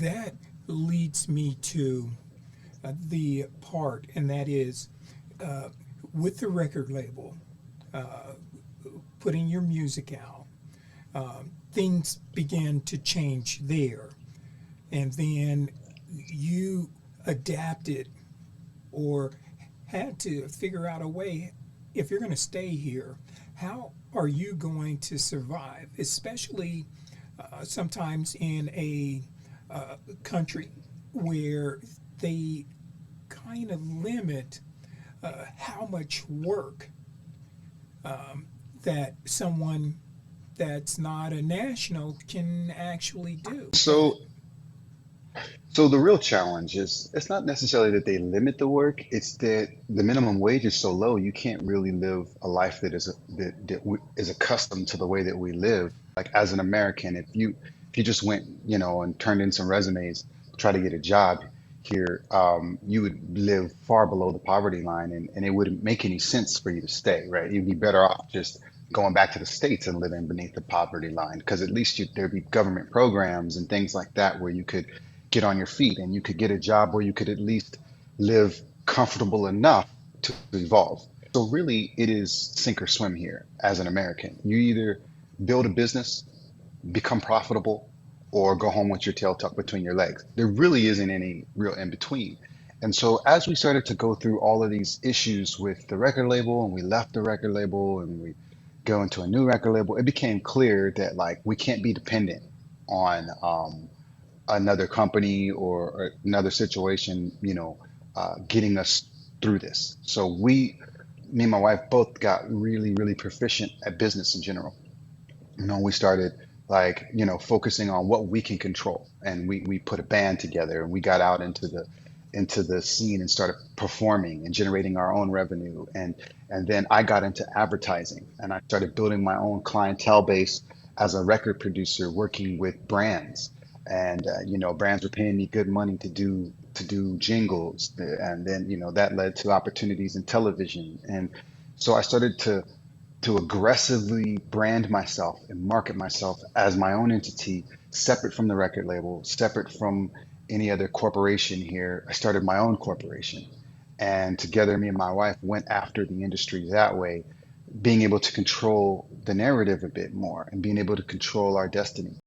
That leads me to the part, and that is uh, with the record label, putting your music out, things began to change there. And then you adapted or had to figure out a way, if you're going to stay here, how are you going to survive, especially sometimes in a country where they kind of limit how much work that someone that's not a national can actually do. So, so the real challenge is it's not necessarily that they limit the work, it's that the minimum wage is so low you can't really live a life is accustomed to the way that we live. Like as an American, if you just went, and turned in some resumes, try to get a job here, you would live far below the poverty line, and it wouldn't make any sense for you to stay, right? You'd be better off just going back to the States and living beneath the poverty line, because at least there'd be government programs and things like that where you could get on your feet and you could get a job where you could at least live comfortable enough to evolve. So really it is sink or swim here as an American. You either build a business, become profitable, or go home with your tail tucked between your legs. There really isn't any real in between. And so as we started to go through all of these issues with the record label, and we left the record label and we go into a new record label, it became clear that like we can't be dependent on another company or another situation, getting us through this. So me and my wife both got really, really proficient at business in general. We started like, focusing on what we can control. And we put a band together and we got out into the scene and started performing and generating our own revenue. And then I got into advertising and I started building my own clientele base as a record producer, working with brands. And brands were paying me good money to do jingles, and then that led to opportunities in television. And so I started to aggressively brand myself and market myself as my own entity, separate from the record label, separate from any other corporation here. I started my own corporation. And together, me and my wife went after the industry that way, being able to control the narrative a bit more and being able to control our destiny.